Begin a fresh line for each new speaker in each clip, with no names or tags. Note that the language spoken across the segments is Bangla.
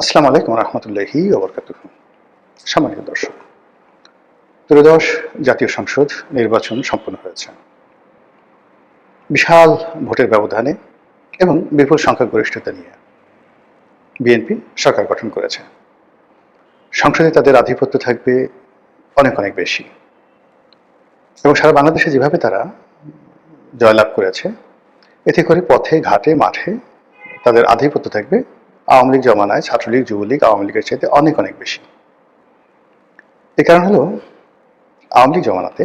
আসসালামু আলাইকুম রহমতুল্লাহি ওয়া বারাকাতুহু। সম্মানিত দর্শক, ত্রয়োদশ জাতীয় সংসদ নির্বাচন সম্পন্ন হয়েছে বিশাল ভোটের ব্যবধানে এবং বিপুল সংখ্যাগরিষ্ঠতা নিয়ে বিএনপি সরকার গঠন করেছে। সংসদে তাদের আধিপত্য থাকবে অনেক অনেক বেশি এবং সারা বাংলাদেশে যেভাবে তারা জয়লাভ করেছে, এতে করে পথে ঘাটে মাঠে তাদের আধিপত্য থাকবে আওয়ামী লীগ জমানায় ছাত্রলীগ যুবলীগ আওয়ামী লীগের চাইতে অনেক অনেক বেশি। এ কারণ হলো, আওয়ামী লীগ জমানাতে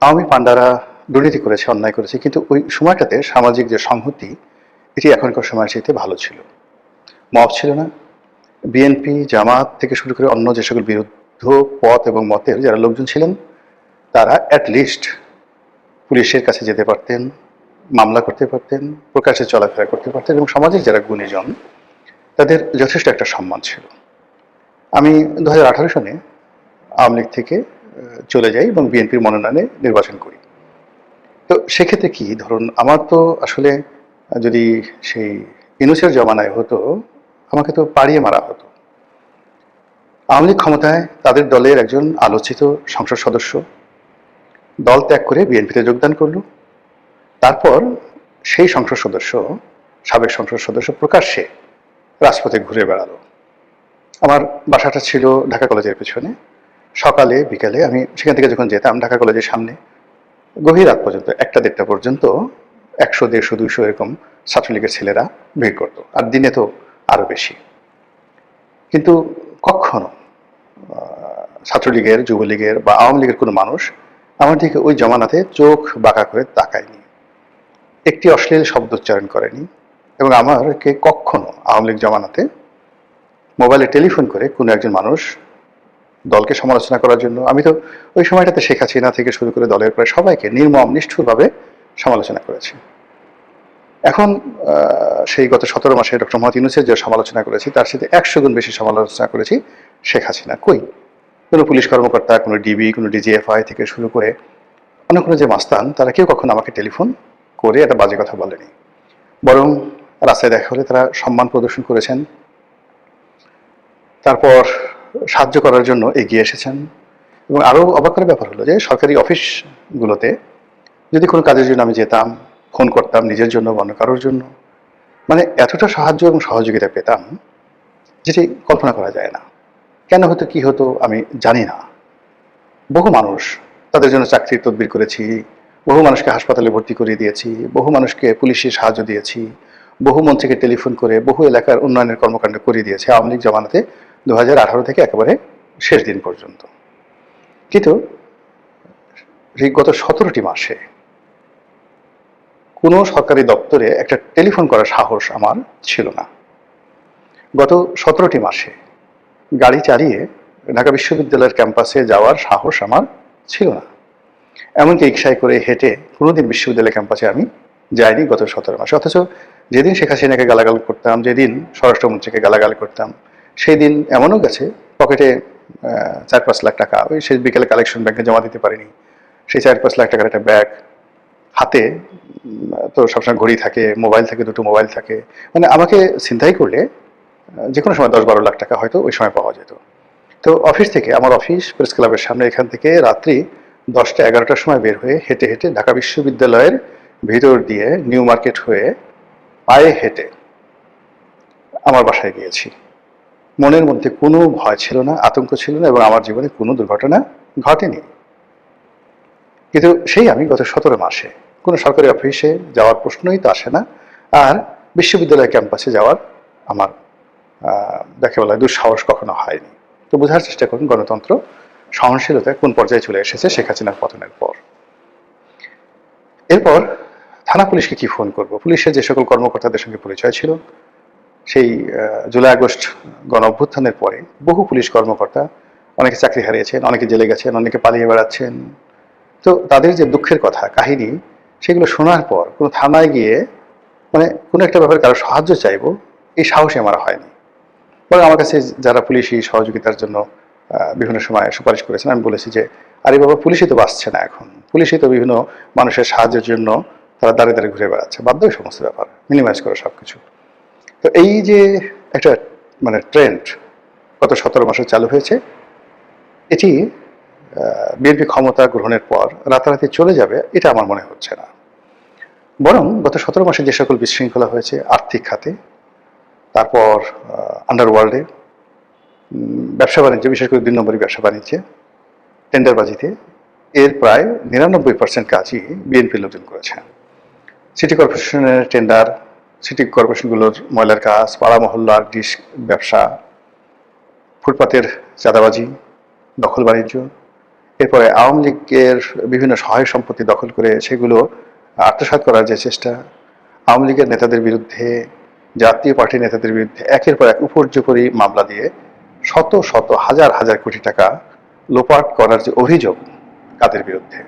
আওয়ামী পান্ডারা দুর্নীতি করেছে, অন্যায় করেছে, কিন্তু ওই সময়টাতে সামাজিক যে সংহতি, এটি এখনকার সময়ের চাইতে ভালো ছিল। মব ছিল না। বিএনপি জামাত থেকে শুরু করে অন্য যে সকল বিরুদ্ধ পথ এবং মতের যারা লোকজন ছিলেন, তারা অ্যাটলিস্ট পুলিশের কাছে যেতে পারতেন, মামলা করতে পারতেন, প্রকাশ্যে চলাফেরা করতে পারতেন এবং সমাজের যারা গুণীজন, তাদের যথেষ্ট একটা সম্মান ছিল। আমি 2018 সনে আওয়ামী লীগ থেকে চলে যাই এবং বিএনপির মনোনয়নে নির্বাচন করি। তো সেক্ষেত্রে কি ধরুন, আমার তো আসলে যদি সেই ইউনূসের জমানায় হতো, আমাকে তো পাড়িয়ে মারা হতো। আওয়ামী লীগ ক্ষমতায় তাদের দলের একজন আলোচিত সংসদ সদস্য দল ত্যাগ করে বিএনপিতে যোগদান করলো। তারপর সেই সংসদ সদস্য, সাবেক সংসদ সদস্য প্রকাশ্যে রাজপথে ঘুরে বেড়ালো। আমার বাসাটা ছিল ঢাকা কলেজের পেছনে। সকালে বিকালে আমি সেখান থেকে যখন যেতাম ঢাকা কলেজের সামনে, গভীর রাত পর্যন্ত 1টা-1.5টা পর্যন্ত 100, 150, 200 এরকম ছাত্রলীগের ছেলেরা ভিড় করতো, আর দিনে তো আরো বেশি। কিন্তু কখনো ছাত্রলীগের যুবলীগের বা আওয়ামী লীগের কোনো মানুষ আমার দিকে ওই জমানাতে চোখ বাঁকা করে তাকায়নি, একটি অশ্লীল শব্দ উচ্চারণ করেনি এবং আমাকে কখনো আওয়ামী লীগ জমানাতে মোবাইলে টেলিফোন করে কোনো একজন মানুষ দলকে সমালোচনা করার জন্য, আমি তো ওই সময়টাতে শেখ হাসিনা থেকে শুরু করে দলের প্রায় সবাইকে নির্মম নিষ্ঠুরভাবে সমালোচনা করেছি। এখন সেই গত 17 মাসে ডক্টর মোহাম্মদ ইউনূসের যে সমালোচনা করেছি, তার সাথে 100 গুণ বেশি সমালোচনা করেছি শেখ হাসিনা। কই কোনো পুলিশ কর্মকর্তা, কোনো ডিবি, কোনো ডিজিএফআই থেকে শুরু করে অন্য কোনো যে মাস্তান, তারা কেউ কখনো আমাকে টেলিফোন করে একটা বাজে কথা বলেনি। বরং রাস্তায় দেখা হলে তারা সম্মান প্রদর্শন করেছেন, তারপর সাহায্য করার জন্য এগিয়ে এসেছেন। এবং আরও অবাক করার ব্যাপার হলো যে সরকারি অফিসগুলোতে যদি কোনো কাজের জন্য আমি যেতাম, ফোন করতাম নিজের জন্য বা অন্য কারোর জন্য, মানে এতটা সাহায্য এবং সহযোগিতা পেতাম যেটি কল্পনা করা যায় না। কেন হতো, কি হতো আমি জানি না। বহু মানুষ, তাদের জন্য চাকরির তদবির করেছি, বহু মানুষকে হাসপাতালে ভর্তি করিয়ে দিয়েছি, বহু মানুষকে পুলিশের সাহায্য দিয়েছি, বহু মন্ত্রীকে টেলিফোন করে বহু এলাকার উন্নয়নের কর্মকাণ্ড করিয়ে দিয়েছে আওয়ামী লীগ জমানাতে 2018 থেকে একেবারে শেষ দিন পর্যন্ত। কিন্তু গত 17টি মাসে কোনো সরকারি দপ্তরে একটা টেলিফোন করার সাহস আমার ছিল না। গত 17টি মাসে গাড়ি চালিয়ে ঢাকা বিশ্ববিদ্যালয়ের ক্যাম্পাসে যাওয়ার সাহস আমার ছিল না। এমনকি রিকশায় করে হেঁটে কোনোদিন বিশ্ববিদ্যালয় ক্যাম্পাসে আমি যাইনি গত 17 মাসে। অথচ যেদিন শেখ হাসিনাকে গালাগাল করতাম, যেদিন স্বরাষ্ট্রমন্ত্রীকে গালাগাল করতাম, সেই দিন এমনও গেছে পকেটে 4-5 লাখ টাকা ওই শেষ বিকেলে কালেকশন ব্যাংকে জমা দিতে পারিনি, সেই 4-5 লাখ টাকার একটা ব্যাগ হাতে, তো সবসময় ঘড়ি থাকে, মোবাইল থাকে, 2টো মোবাইল থাকে, মানে আমাকে ছিনতাই করলে যে কোনো সময় 10-12 লাখ টাকা হয়তো ওই সময় পাওয়া যেত। তো অফিস থেকে, আমার অফিস প্রেস ক্লাবের সামনে, এখান থেকে রাত্রি 10টা-11টার সময় বের হয়ে হেঁটে হেঁটে ঢাকা বিশ্ববিদ্যালয়ের ভিতর দিয়ে নিউ মার্কেট হয়ে পায়ে হেঁটে আমার বাসায় গিয়েছি। মনের মধ্যে কোনো ভয় ছিল না, আতঙ্ক ছিল না এবং আমার জীবনে কোনো দুর্ঘটনা ঘটেনি। কিন্তু সেই আমি গত 17 মাসে কোনো সরকারি অফিসে যাওয়ার প্রশ্নই তো আসে না, আর বিশ্ববিদ্যালয় ক্যাম্পাসে যাওয়ার আমার দেখে বলা দুঃসাহস কখনো হয়নি। তো বোঝার চেষ্টা করুন গণতন্ত্র সহনশীলতা কোন পর্যায়ে চলে এসেছে শেখ হাসিনার পতনের পর। এরপর থানা পুলিশকে কি ফোন করব? পুলিশের যে সকল কর্মকর্তাদের সঙ্গে পরিচয় ছিল, সেই জুলাই আগস্ট গণ অভ্যুত্থানের পরে বহু পুলিশ কর্মকর্তা, অনেকে চাকরি হারিয়েছেন, অনেকে জেলে গেছেন, অনেকে পালিয়ে বেড়াচ্ছেন। তো তাদের যে দুঃখের কথা, কাহিনী, সেগুলো শোনার পর কোনো থানায় গিয়ে মানে কোনো একটা ব্যাপারে কারো সাহায্য চাইবো, এই সাহসই আমার হয়নি। বরং আমার কাছে যারা পুলিশি সহযোগিতার জন্য বিভিন্ন সময় সুপারিশ করেছেন, আমি বলেছি যে আরে বাবা, পুলিশই তো বাঁচছে না এখন, পুলিশই তো বিভিন্ন মানুষের সাহায্যের জন্য তারা দাঁড়িয়ে দাঁড়িয়ে ঘুরে বেড়াচ্ছে, বাধ্য এই সমস্ত ব্যাপার মিনিমাইজ করে সবকিছু। তো এই যে একটা মানে ট্রেন্ড গত 17 মাসে চালু হয়েছে, এটি বিএনপি ক্ষমতা গ্রহণের পর রাতারাতি চলে যাবে এটা আমার মনে হচ্ছে না। বরং গত 17 মাসে যে সকল বিশৃঙ্খলা হয়েছে আর্থিক খাতে, তারপর আন্ডারওয়ার্ল্ডে, ব্যবসা বাণিজ্য, বিশেষ করে 2 নম্বরই ব্যবসা বাণিজ্যে, টেন্ডারবাজিতে, এর প্রায় 99% কাজই বিএনপির লোকজন করেছে। সিটি কর্পোরেশনের টেন্ডার, সিটি কর্পোরেশনগুলোর ময়লার কাজ, পাড়া মহল্লার ডিশ ব্যবসা, ফুটপাতের চাঁদাবাজি, দখল বাণিজ্য, এরপরে আওয়ামী লীগের বিভিন্ন সহায় সম্পত্তি দখল করে সেগুলো আত্মসাৎ করার যে চেষ্টা, আওয়ামী লীগের নেতাদের বিরুদ্ধে, জাতীয় পার্টির নেতাদের বিরুদ্ধে একের পর এক উপর্যুপরি মামলা দিয়ে শত শত হাজার হাজার কোটি টাকা লোপাট করার যে অভিযোগ, কাদের বিরুদ্ধে?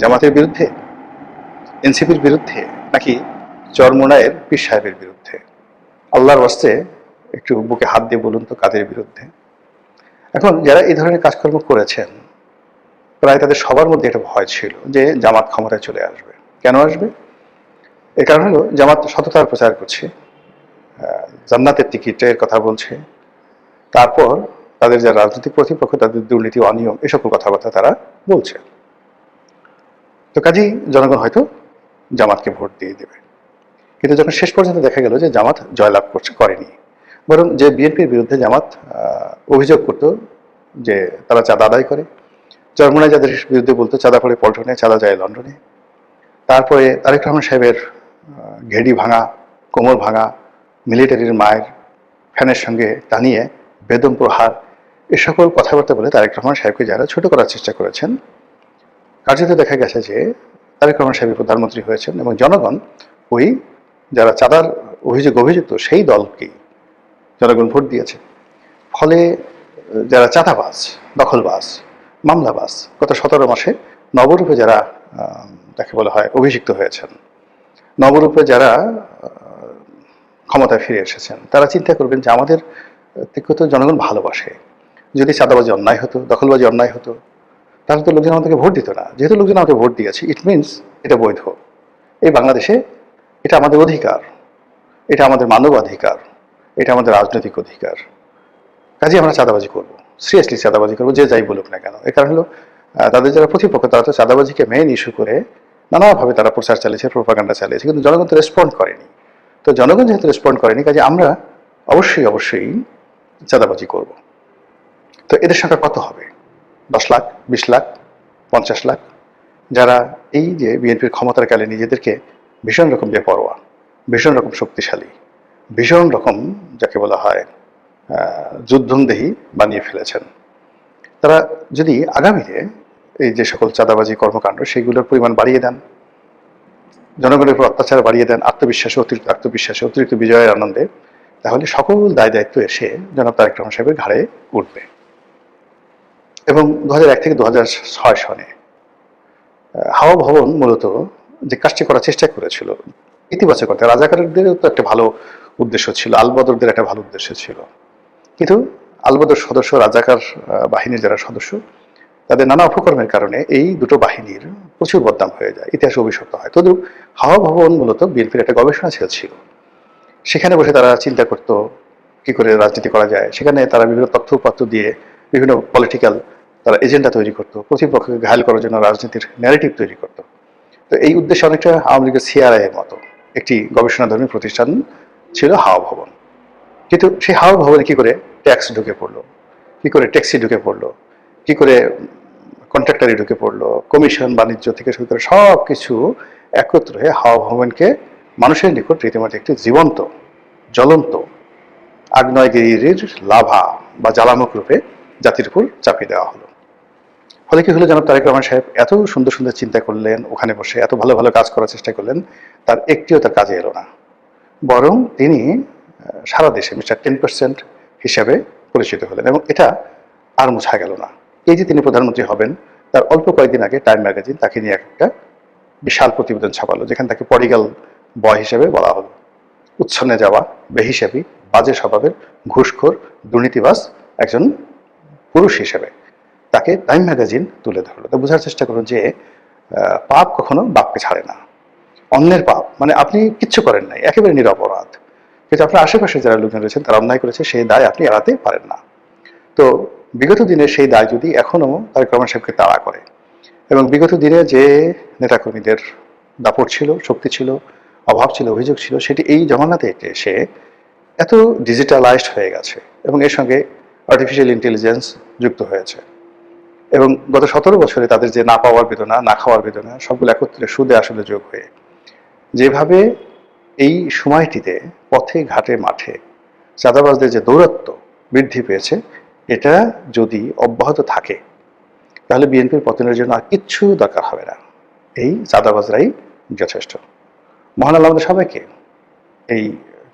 জামাতের বিরুদ্ধে, এনসিপির বিরুদ্ধে, নাকি চরমোনাইয়ের পীর সাহেবের বিরুদ্ধে? আল্লাহর ওয়াস্তে একটু বুকে হাত দিয়ে বলুন তো কাদের বিরুদ্ধে? এখন যারা এই ধরনের কাজকর্ম করেছেন, প্রায় তাদের সবার মধ্যে একটা ভয় ছিল যে জামাত ক্ষমতায় চলে আসবে। কেন আসবে? এর কারণ হলো জামাত সততার প্রচার করছে, জান্নাতের টিকিটের কথা বলছে, তারপর তাদের যারা রাজনৈতিক প্রতিপক্ষ তাদের দুর্নীতি, অনিয়ম, এই সকল কথাবার্তা তারা বলছে। তো কাজেই জনগণ হয়তো জামাতকে ভোট দিয়ে দেবে। কিন্তু যখন শেষ পর্যন্ত দেখা গেল যে জামাত জয়লাভ করেনি, বরং যে বিএনপির বিরুদ্ধে জামাত অভিযোগ করত যে তারা চাঁদা আদায় করে, চরমোনাই যাদের বিরুদ্ধে বলতো চাঁদা পড়ে পল্টনে, চাঁদা যায় লন্ডনে, তারপরে তারেক রহমান সাহেবের ঘেড়ি ভাঙা, কোমর ভাঙা, মিলিটারির মায়ের ফ্যানের সঙ্গে টানিয়ে বেদম প্রহার, এ সকল কথাবার্তা বলে তারেক রহমান সাহেবকে যারা ছোট করার চেষ্টা করেছেন, কার্যত দেখা গেছে যে তারেক রহমান সাহেব প্রধানমন্ত্রী হয়েছেন এবং জনগণ ওই যারা চাঁদার অভিযুক্ত সেই দলকেই জনগণ ভোট দিয়েছে। ফলে যারা চাঁদাবাজ, দখলবাজ, মামলাবাজ, গত 17 মাসে নবরূপে যারা যাকে বলা হয় অভিষিক্ত হয়েছেন, নবরূপে যারা ক্ষমতায় ফিরে এসেছেন, তারা চিন্তা করবেন যে আমাদের তো জনগণ ভালোবাসে। যদি চাঁদাবাজি অন্যায় হতো, দখলবাজি অন্যায় হতো, তাহলে তো লোকজন আমাদেরকে ভোট দিত না। যেহেতু লোকজন আমাকে ভোট দিয়েছে, ইট মিনস এটা বৈধ। এই বাংলাদেশে এটা আমাদের অধিকার, এটা আমাদের মানবাধিকার, এটা আমাদের রাজনৈতিক অধিকার। কাজে আমরা চাঁদাবাজি করবো, সিরিয়াসলি চাঁদাবাজি করবো, যে যাই বলুক না কেন। এর কারণ হলো তাদের যারা প্রতিপক্ষ তারা তো চাঁদাবাজিকে মেইন ইস্যু করে নানাভাবে তারা প্রচার চালিয়েছে, প্রোপাগান্ডা চালিয়েছে, কিন্তু জনগণ তো রেসপন্ড করেনি। তো জনগণ যেহেতু রেসপন্ড করেনি, কাজে আমরা অবশ্যই চাঁদাবাজি করব। তো এদের সংখ্যা কত হবে? 10 লাখ, 20 লাখ, 50 লাখ, যারা এই যে বিএনপির ক্ষমতার কালে নিজেদেরকে ভীষণ রকম বেপরোয়া, ভীষণ রকম শক্তিশালী, ভীষণ রকম যাকে বলা হয় যুদ্ধংদেহী বানিয়ে ফেলেছেন। তারা যদি আগামীতে এই যে সকল চাঁদাবাজি কর্মকাণ্ড সেগুলোর পরিমাণ বাড়িয়ে দেন, জনগণের উপর অত্যাচার বাড়িয়ে দেন, অতিরিক্ত অতিরিক্ত বিজয়ের আনন্দে, তাহলে সকল দায় দায়িত্ব এসে জনাব তারেক রহমান সাহেবের ঘাড়ে উঠবে। এবং 2001 থেকে 2006 সনে হাওয়া ভবন মূলত যে কাজটি করার চেষ্টা করেছিল ইতিবাচক অর্থে, রাজাকারদেরও তো একটা ভালো উদ্দেশ্য ছিল, আলবদরদের একটা ভালো উদ্দেশ্য ছিল, কিন্তু আলবদর সদস্য, রাজাকার বাহিনীর যারা সদস্য, তাদের নানা অপকর্মের কারণে এই দুটো বাহিনীর প্রচুর বদনাম হয়ে যায়, ইতিহাসে অভিশপ্ত হয়। তদ্রুপ হাওয়া ভবন মূলত বিএনপির একটা গবেষণা সেল ছিল। সেখানে বসে তারা চিন্তা করত কি করে রাজনীতি করা যায়। সেখানে তারা বিভিন্ন তথ্য উপাত্ত দিয়ে বিভিন্ন পলিটিক্যাল তারা এজেন্ডা তৈরি করতো, প্রতিপক্ষকে ঘায়ল করার জন্য রাজনীতির ন্যারেটিভ তৈরি করতো। তো এই উদ্দেশ্যে অনেকটা আওয়ামী লীগের সিআরআই এর মতো একটি গবেষণাধর্মী প্রতিষ্ঠান ছিল হাওয়া ভবন। কিন্তু সেই হাওয়া ভবনে কি করে ট্যাক্স ঢুকে পড়লো, কি করে ট্যাক্সি ঢুকে পড়লো, কি করে কন্ট্রাক্টারি ঢুকে পড়লো, কমিশন বাণিজ্য থেকে শুরু করে সব কিছু একত্র হয়ে হাওয়া ভবনকে মানুষের নিকট রীতিমতো একটি জীবন্ত, জ্বলন্ত আগ্নেয়গিরির লাভা বা জ্বালামুখ রূপে জাতির উপর চাপিয়ে দেওয়া হলো। ফলে কি হলো, জনাব তারেক রহমান সাহেব এত সুন্দর সুন্দর চিন্তা করলেন, ওখানে বসে এত ভালো ভালো কাজ করার চেষ্টা করলেন, তার একটিও তার কাজে এলো না। বরং তিনি সারা দেশে মিস্টার 10% হিসাবে পরিচিত হলেন এবং এটা আর মুছা গেল না। এই যে তিনি প্রধানমন্ত্রী হবেন, তার অল্প কয়েকদিন আগে টাইম ম্যাগাজিন তাকে নিয়ে একটা বিশাল প্রতিবেদন ছাপালো, যেখানে তাকে পরিগাল বয় হিসেবে বলা হলো। উচ্ছন্নে যাওয়া, বেহিসাবি, বাজে স্বভাবের, ঘুষখোর, দুর্নীতিবাজ একজন পুরুষ হিসেবে তাকে টাইম ম্যাগাজিন তুলে ধরলো। তো বোঝার চেষ্টা করুন যে পাপ কখনো বাপকে ছাড়ে না। অন্যের পাপ মানে আপনি কিচ্ছু করেন নাই, একেবারে নিরপরাধ, কিন্তু আপনার আশেপাশে যারা লোকজন রয়েছেন তারা অন্যায় করেছে, সেই দায় আপনি এড়াতে পারেন না। তো বিগত দিনে সেই দায় যদি এখনও তারেক রহমান সাহেবকে তাড়া করে, এবং বিগত দিনে যে নেতাকর্মীদের দাপট ছিল, শক্তি ছিল, অভাব ছিল, অভিযোগ ছিল, সেটি এই জমানাতে এসে এত ডিজিটালাইজড হয়ে গেছে, এবং এর সঙ্গে আর্টিফিশিয়াল ইন্টেলিজেন্স যুক্ত হয়েছে, এবং গত 17 বছরে তাদের যে না পাওয়ার বেদনা, না খাওয়ার বেদনা, সবগুলো একত্রে সুদে আসলে যোগ হয়ে যেভাবে এই সময়টিতে পথে ঘাটে মাঠে চাঁদাবাজদের যে দৌরাত্ম্য বৃদ্ধি পেয়েছে, এটা যদি অব্যাহত থাকে তাহলে বিএনপির পতনের জন্য আর কিচ্ছু দরকার হবে না, এই চাঁদাবাজরাই যথেষ্ট। মহান আল্লাহ আমাদের সবাইকে এই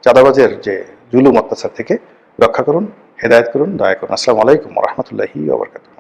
চাঁদাবাজের যে জুলুম অত্যাচার থেকে রক্ষা করুন, হেদায়েত করুন, দয়া করুন। আসসালামু আলাইকুম ওয়া রাহমাতুল্লাহি ওয়া বারাকাতুহু।